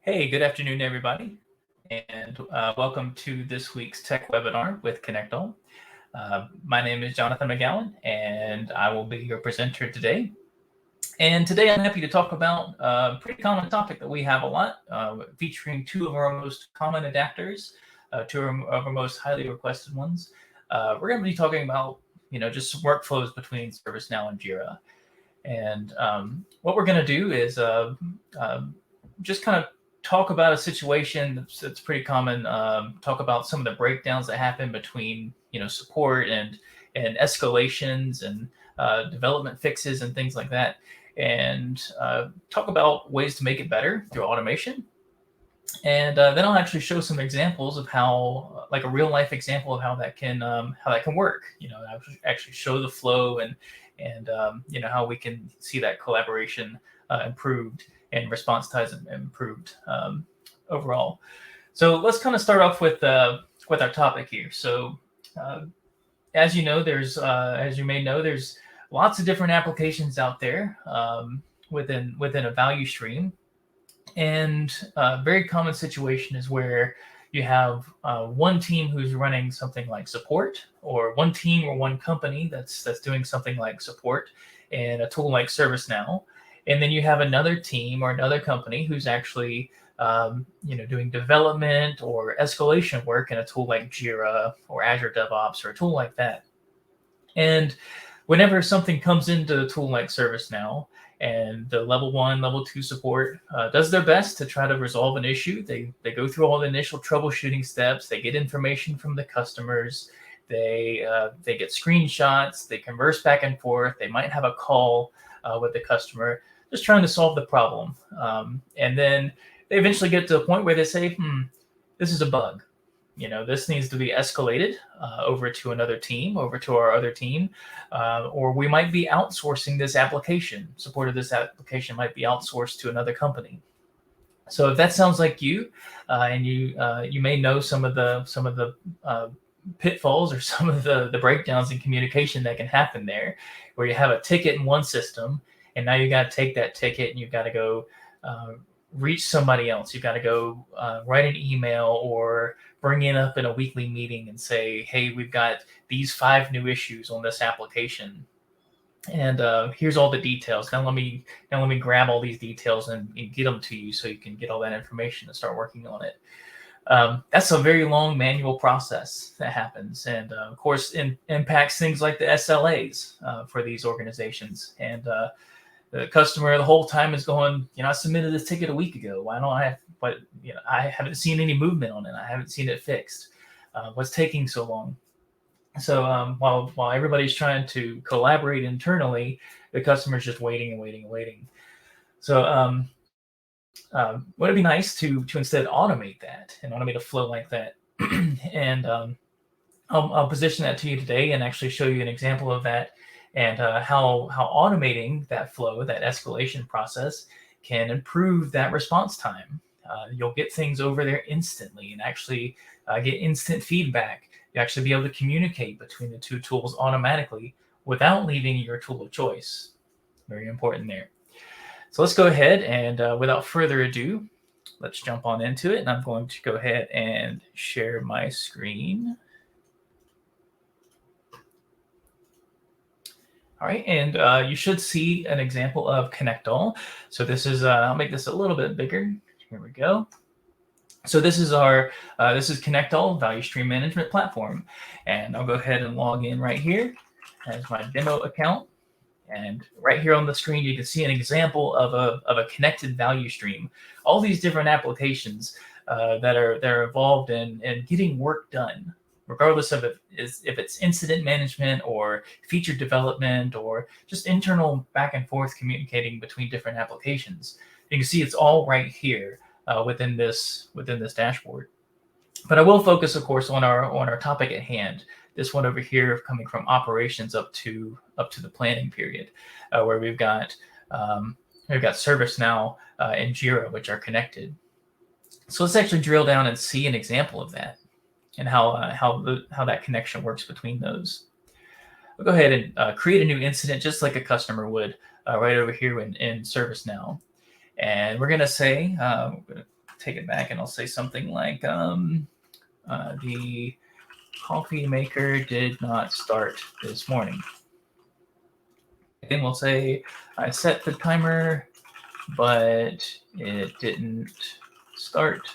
Hey, good afternoon, everybody, and welcome to this week's tech webinar with ConnectALL. My name is Jonathan McGowan, and I will be your presenter today. And today I'm happy to talk about a pretty common topic that we have a lot, featuring two of our most common adapters, two of our most highly requested ones. We're going to be talking about, just workflows between ServiceNow and Jira. And what we're going to do is just kind of talk about a situation that's pretty common. Talk about some of the breakdowns that happen between support and escalations and development fixes and things like that, and talk about ways to make it better through automation. And then I'll actually show some examples of how, like a real life example of how that can work. I'll actually show the flow and how we can see that collaboration improved and response times improved overall. So let's kind of start off with our topic here. So as you may know, there's lots of different applications out there within a value stream. And a very common situation is where you have one team who's running something like support, or one team or one company that's doing something like support in a tool like ServiceNow. And then you have another team or another company who's actually doing development or escalation work in a tool like Jira or Azure DevOps or a tool like that. And whenever something comes into a tool like ServiceNow, and the level 1, level 2 support does their best to try to resolve an issue. They go through all the initial troubleshooting steps. They get information from the customers. They get screenshots. They converse back and forth. They might have a call with the customer, just trying to solve the problem. And then they eventually get to a point where they say, this is a bug. This needs to be escalated over to another team, over to our other team, or we might be outsourcing this application. Support of this application might be outsourced to another company. So if that sounds like you, and you may know some of the pitfalls or some of the breakdowns in communication that can happen there, where you have a ticket in one system, and now you got to take that ticket and you've got to go reach somebody else. You've got to go write an email or bring it up in a weekly meeting and say, hey, we've got these 5 new issues on this application, and here's all the details. Now let me grab all these details and get them to you so you can get all that information and start working on it. That's a very long manual process that happens, and of course impacts things like the SLAs for these organizations. And the customer the whole time is going, I submitted this ticket a week ago. Why don't I? But I haven't seen any movement on it. I haven't seen it fixed. What's taking so long? So while everybody's trying to collaborate internally, the customer's just waiting and waiting and waiting. So would it be nice to instead automate that and automate a flow like that? And I'll position that to you today and actually show you an example of that, and how automating that flow, that escalation process, can improve that response time. You'll get things over there instantly and actually get instant feedback. You actually be able to communicate between the two tools automatically without leaving your tool of choice. Very important there. So let's go ahead and without further ado, let's jump on into it. And I'm going to go ahead and share my screen. All right, and you should see an example of ConnectALL. So this is, I'll make this a little bit bigger. Here we go. So this is this is ConnectALL Value Stream Management Platform. And I'll go ahead and log in right here as my demo account. And right here on the screen, you can see an example of a connected value stream. All these different applications that are involved in getting work done, regardless of if it's incident management or feature development or just internal back and forth communicating between different applications. You can see it's all right here within this dashboard. But I will focus, of course, on our topic at hand. This one over here, coming from operations up to the planning period, where we've got ServiceNow and Jira, which are connected. So let's actually drill down and see an example of that, and how that connection works between those. We'll go ahead and create a new incident just like a customer would right over here in ServiceNow. And we're going to say, we're going to take it back and I'll say something like, the coffee maker did not start this morning. Then we'll say, I set the timer, but it didn't start.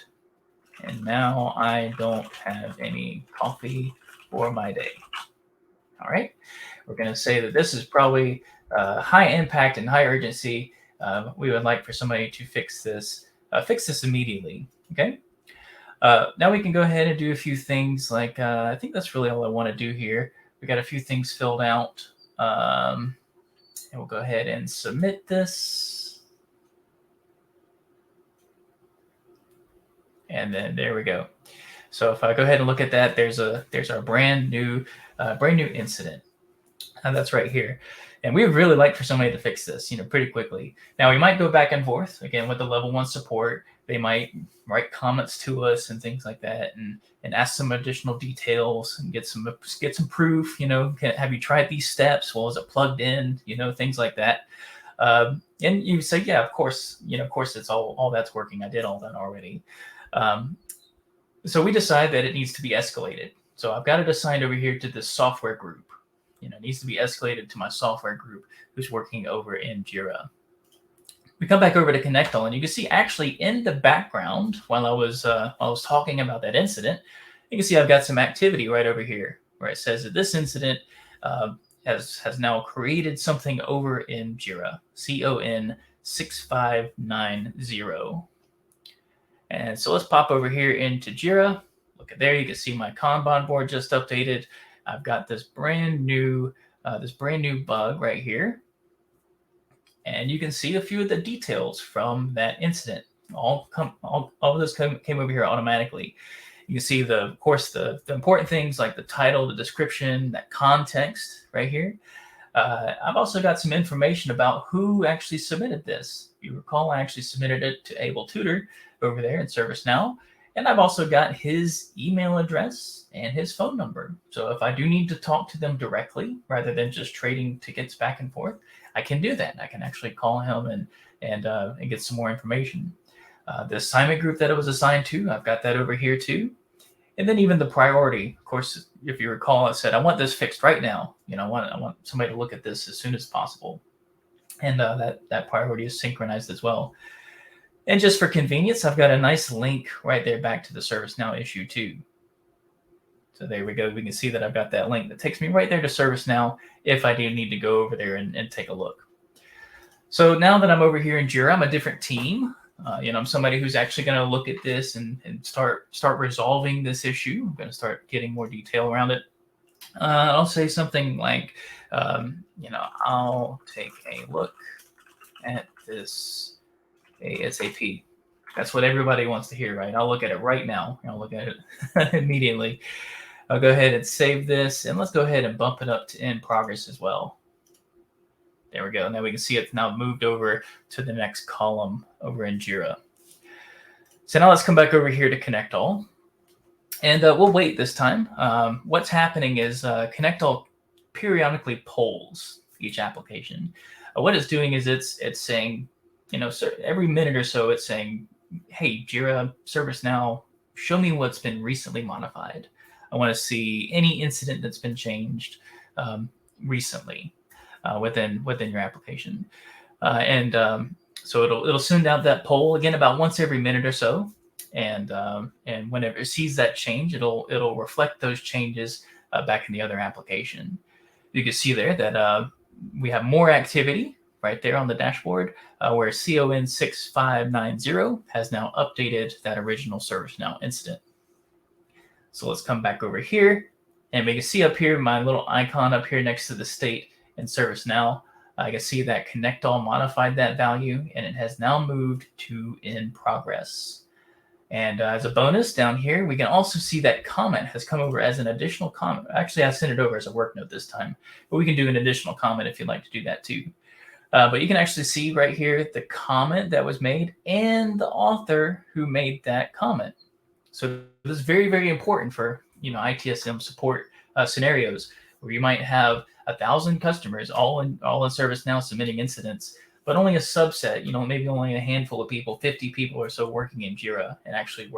And now I don't have any coffee for my day. All right. We're going to say that this is probably high impact and high urgency. We would like for somebody to fix this immediately. Okay. Now we can go ahead and do a few things like, I think that's really all I want to do here. We got a few things filled out. And we'll go ahead and submit this. And then there we go. So if I go ahead and look at that, there's our brand new incident. And that's right here. And we would really like for somebody to fix this, pretty quickly. Now we might go back and forth again with the level 1 support. They might write comments to us and things like that, and ask some additional details and get some proof. Have you tried these steps? Well, is it plugged in? Things like that. And you say, yeah, of course. Of course, it's all that's working. I did all that already. So we decide that it needs to be escalated. So I've got it assigned over here to this software group. It needs to be escalated to my software group who's working over in Jira. We come back over to ConnectALL, and you can see actually in the background while I was talking about that incident, you can see I've got some activity right over here where it says that this incident has now created something over in Jira, CON 6590. And so let's pop over here into Jira. Look at there, you can see my Kanban board just updated. I've got this brand new bug right here. And you can see a few of the details from that incident. All of this came over here automatically. You can see of course the important things like the title, the description, that context right here. I've also got some information about who actually submitted this. If you recall, I actually submitted it to Able Tutor over there in ServiceNow. And I've also got his email address and his phone number. So if I do need to talk to them directly, rather than just trading tickets back and forth, I can do that. I can actually call him and get some more information. The assignment group that it was assigned to, I've got that over here too. And then even the priority. Of course, if you recall, I said, I want this fixed right now. I want somebody to look at this as soon as possible. And that priority is synchronized as well. And just for convenience, I've got a nice link right there back to the ServiceNow issue too. So there we go. We can see that I've got that link that takes me right there to ServiceNow if I do need to go over there and take a look. So now that I'm over here in Jira, I'm a different team. I'm somebody who's actually going to look at this and start resolving this issue. I'm going to start getting more detail around it. I'll say something like, I'll take a look at this ASAP. That's what everybody wants to hear, right? I'll look at it right now. I'll look at it immediately. I'll go ahead and save this, and let's go ahead and bump it up to in progress as well. There we go. Now we can see it's now moved over to the next column over in Jira. So now let's come back over here to ConnectALL, and we'll wait this time. What's happening is ConnectALL periodically polls each application. What it's doing is it's saying, so every minute or so, it's saying, hey, Jira, ServiceNow, show me what's been recently modified. I want to see any incident that's been changed recently within your application. So it'll send out that poll again about once every minute or so. And whenever it sees that change, it'll reflect those changes back in the other application. You can see there that we have more activity right there on the dashboard, where CON 6590 has now updated that original ServiceNow incident. So let's come back over here, and we can see up here my little icon up here next to the state in ServiceNow. I can see that ConnectALL modified that value, and it has now moved to in progress. And as a bonus down here, we can also see that comment has come over as an additional comment. Actually, I sent it over as a work note this time, but we can do an additional comment if you'd like to do that too. But you can actually see right here the comment that was made and the author who made that comment. So this is very, very important for ITSM support scenarios where you might have 1,000 customers all in ServiceNow submitting incidents. but only a subset, maybe only a handful of people, 50 people or so working in Jira and actually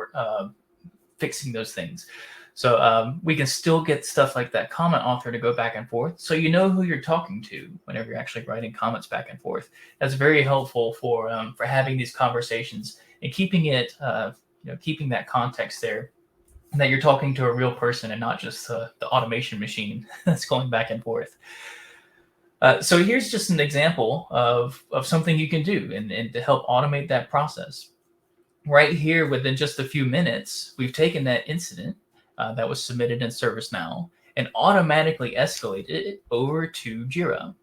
fixing those things. So we can still get stuff like that comment author to go back and forth, so you know who you're talking to whenever you're actually writing comments back and forth. That's very helpful for having these conversations and keeping it, keeping that context there, that you're talking to a real person and not just the automation machine that's going back and forth. So here's just an example of something you can do and to help automate that process. Right here, within just a few minutes, we've taken that incident that was submitted in ServiceNow and automatically escalated it over to Jira.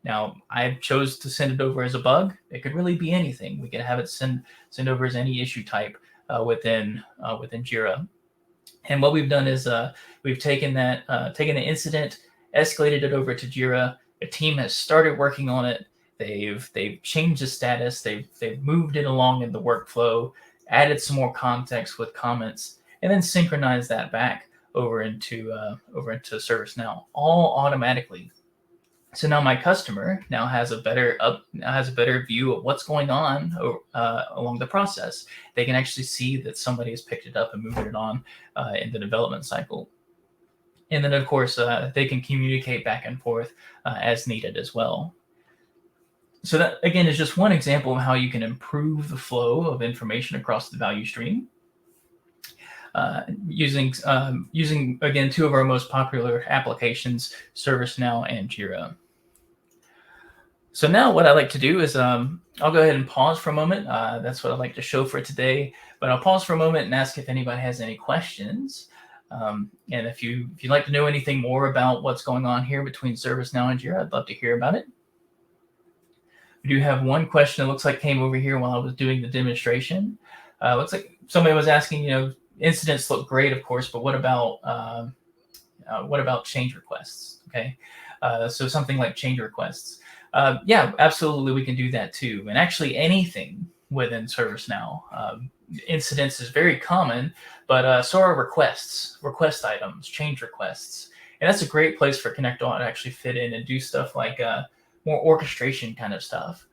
Now, I chose to send it over as a bug. It could really be anything. We can have it send over as any issue type within Jira. And what we've done is we've taken the incident, escalated it over to Jira. The team has started working on it. They've changed the status. They've moved it along in the workflow, added some more context with comments, and then synchronized that back over into ServiceNow, all automatically. So now my customer now has a better view of what's going on along the process. They can actually see that somebody has picked it up and moved it on in the development cycle. And then, of course, they can communicate back and forth as needed as well. So that, again, is just one example of how you can improve the flow of information across the value stream using, again, two of our most popular applications, ServiceNow and Jira. So now what I like to do is I'll go ahead and pause for a moment. That's what I like to show for today. But I'll pause for a moment and ask if anybody has any questions. And if you'd like to know anything more about what's going on here between ServiceNow and Jira, I'd love to hear about it. We do have one question that looks like came over here while I was doing the demonstration. Looks like somebody was asking, incidents look great, of course, but what about change requests? Okay, so something like change requests. Yeah, absolutely, we can do that too. And actually, anything within ServiceNow. Incidents is very common, but so are requests, request items, change requests. And that's a great place for ConnectALL to actually fit in and do stuff like more orchestration kind of stuff.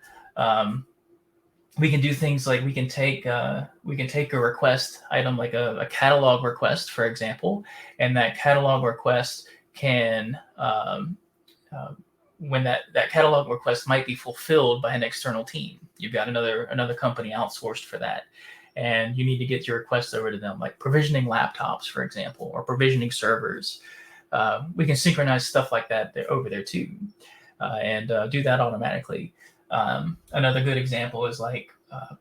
We can do things like we can take a request item like a catalog request, for example, and that catalog request can when that catalog request might be fulfilled by an external team. You've got another company outsourced for that, and you need to get your requests over to them, like provisioning laptops, for example, or provisioning servers. We can synchronize stuff like that over there too, and do that automatically. Another good example is like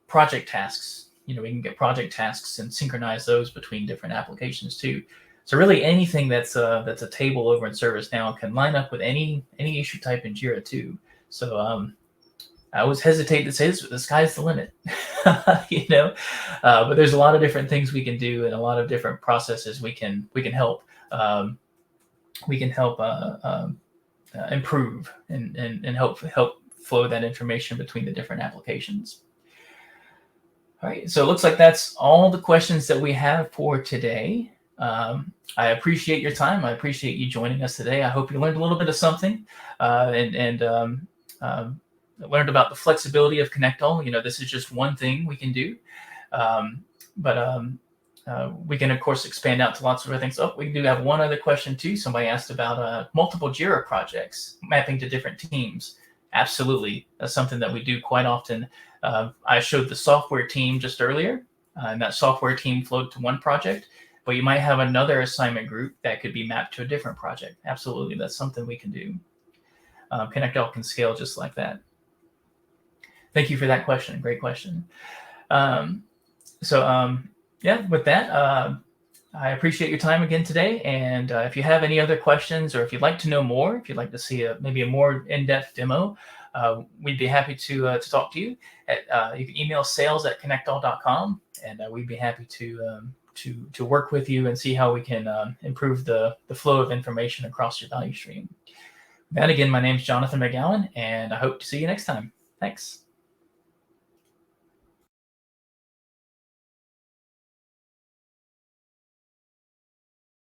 project tasks. We can get project tasks and synchronize those between different applications too. So really anything that's a table over in ServiceNow can line up with any issue type in Jira too. So I always hesitate to say this, but the sky's the limit, but there's a lot of different things we can do and a lot of different processes we can help improve and help flow that information between the different applications. All right, so it looks like that's all the questions that we have for today. I appreciate your time. I appreciate you joining us today. I hope you learned a little bit of something and learned about the flexibility of ConnectALL. This is just one thing we can do, but we can, of course, expand out to lots of other things. Oh, we do have one other question too. Somebody asked about multiple Jira projects mapping to different teams. Absolutely. That's something that we do quite often. I showed the software team just earlier, and that software team flowed to one project, but you might have another assignment group that could be mapped to a different project. Absolutely. That's something we can do. ConnectALL can scale just like that. Thank you for that question. Great question. Yeah, with that, I appreciate your time again today. And if you have any other questions, or if you'd like to know more, if you'd like to see maybe a more in-depth demo, we'd be happy to talk to you. You can email sales@connectall.com, and we'd be happy to work with you and see how we can improve the flow of information across your value stream. With that, again, my name's Jonathan McGowan, and I hope to see you next time. Thanks.